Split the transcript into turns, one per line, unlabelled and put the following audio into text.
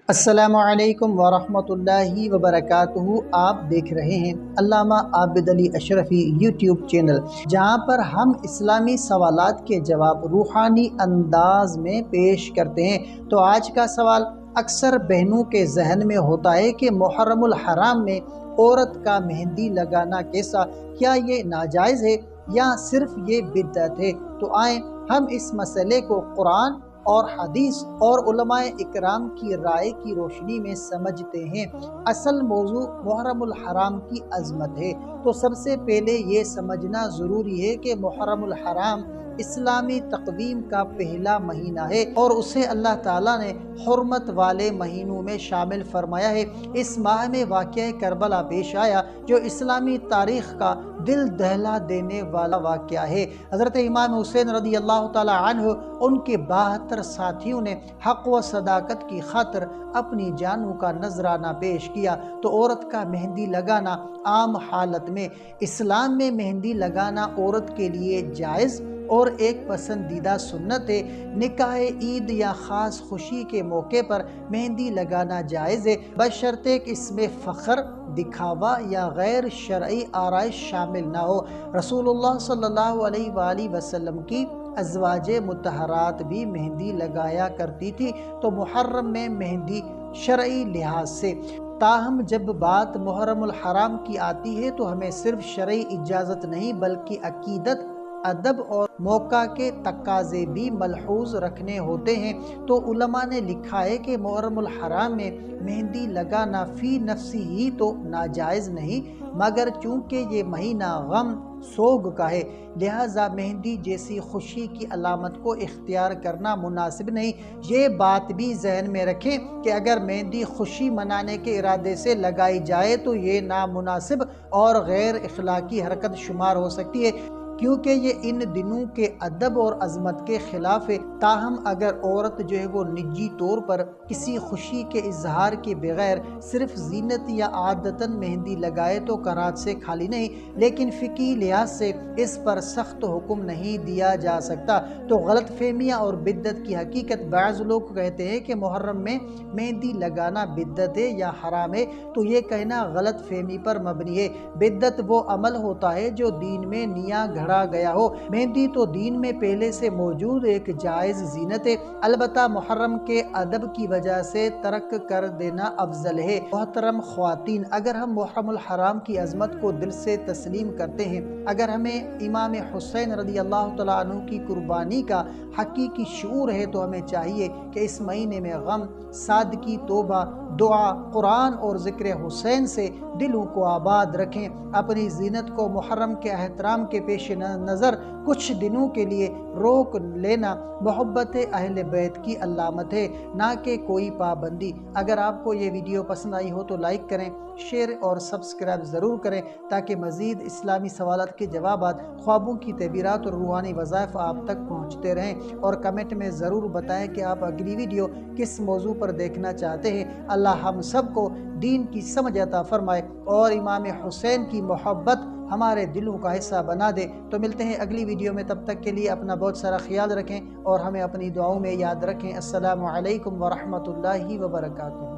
السلام علیکم ورحمۃ اللہ وبرکاتہ۔ آپ دیکھ رہے ہیں علامہ عابد علی اشرفی یوٹیوب چینل، جہاں پر ہم اسلامی سوالات کے جواب روحانی انداز میں پیش کرتے ہیں۔ تو آج کا سوال اکثر بہنوں کے ذہن میں ہوتا ہے کہ محرم الحرام میں عورت کا مہندی لگانا کیسا؟ کیا یہ ناجائز ہے یا صرف یہ بدعت ہے؟ تو آئیں ہم اس مسئلے کو قرآن اور حدیث اور علماء اکرام کی رائے کی روشنی میں سمجھتے ہیں۔ اصل موضوع محرم الحرام کی عظمت ہے۔ تو سب سے پہلے یہ سمجھنا ضروری ہے کہ محرم الحرام اسلامی تقویم کا پہلا مہینہ ہے اور اسے اللہ تعالیٰ نے حرمت والے مہینوں میں شامل فرمایا ہے۔ اس ماہ میں واقعہ کربلا پیش آیا جو اسلامی تاریخ کا دل دہلا دینے والا واقعہ ہے۔ حضرت امام حسین رضی اللہ تعالی عنہ، ان کے 72 ساتھیوں نے حق و صداقت کی خاطر اپنی جانوں کا نذرانہ پیش کیا۔ تو عورت کا مہندی لگانا عام حالت میں اسلام میں مہندی لگانا عورت کے لیے جائز اور ایک پسندیدہ سنت ہے۔ نکاح، عید یا خاص خوشی کے موقع پر مہندی لگانا جائز ہے، بشرطے کہ اس میں فخر، دکھاوا یا غیر شرعی آرائش شامل نہ ہو۔ رسول اللہ صلی اللہ علیہ وآلہ وسلم کی ازواج مطہرات بھی مہندی لگایا کرتی تھی۔ تو محرم میں مہندی شرعی لحاظ سے، تاہم جب بات محرم الحرام کی آتی ہے تو ہمیں صرف شرعی اجازت نہیں بلکہ عقیدت، ادب اور موقع کے تقاضے بھی ملحوظ رکھنے ہوتے ہیں۔ تو علماء نے لکھا ہے کہ محرم الحرام میں مہندی لگانا فی نفسی ہی تو ناجائز نہیں، مگر چونکہ یہ مہینہ غم سوگ کا ہے، لہٰذا مہندی جیسی خوشی کی علامت کو اختیار کرنا مناسب نہیں۔ یہ بات بھی ذہن میں رکھیں کہ اگر مہندی خوشی منانے کے ارادے سے لگائی جائے تو یہ نامناسب اور غیر اخلاقی حرکت شمار ہو سکتی ہے، کیونکہ یہ ان دنوں کے ادب اور عظمت کے خلاف ہے۔ تاہم اگر عورت جو ہے وہ نجی طور پر کسی خوشی کے اظہار کے بغیر صرف زینت یا عادتاً مہندی لگائے تو کراہت سے خالی نہیں، لیکن فقہی لحاظ سے اس پر سخت حکم نہیں دیا جا سکتا۔ تو غلط فہمیاں اور بدعت کی حقیقت، بعض لوگ کہتے ہیں کہ محرم میں مہندی لگانا بدعت ہے یا حرام ہے، تو یہ کہنا غلط فہمی پر مبنی ہے۔ بدعت وہ عمل ہوتا ہے جو دین میں نیا گھڑا گیا ہو۔ مہندی تو دین میں پہلے سے موجود ایک جائز زینت ہے، البتہ محرم کے ادب کی وجہ سے ترک کر دینا افضل ہے۔ محترم خواتین، اگر ہم محرم الحرام کی عظمت کو دل سے تسلیم کرتے ہیں، اگر ہمیں امام حسین رضی اللہ تعالیٰ عنہ کی قربانی کا حقیقی شعور ہے تو ہمیں چاہیے کہ اس مہینے میں غم، سادگی، توبہ، دعا، قرآن اور ذکر حسین سے دلوں کو آباد رکھیں۔ اپنی زینت کو محرم کے احترام کے پیش نظر کچھ دنوں کے لیے روک لینا محبت اہل بیت کی علامت ہے، نہ کہ کوئی پابندی۔ اگر آپ کو یہ ویڈیو پسند آئی ہو تو لائک کریں، شیئر اور سبسکرائب ضرور کریں تاکہ مزید اسلامی سوالات کے جوابات، خوابوں کی تعبیرات اور روحانی وظائف آپ تک پہنچتے رہیں۔ اور کمنٹ میں ضرور بتائیں کہ آپ اگلی ویڈیو کس موضوع پر دیکھنا چاہتے ہیں۔ اللہ ہم سب کو دین کی سمجھ عطا فرمائے اور امام حسین کی محبت ہمارے دلوں کا حصہ بنا دے۔ تو ملتے ہیں اگلی ویڈیو میں، تب تک کے لیے اپنا بہت سارا خیال رکھیں اور ہمیں اپنی دعاؤں میں یاد رکھیں۔ السلام علیکم ورحمۃ اللہ وبرکاتہ۔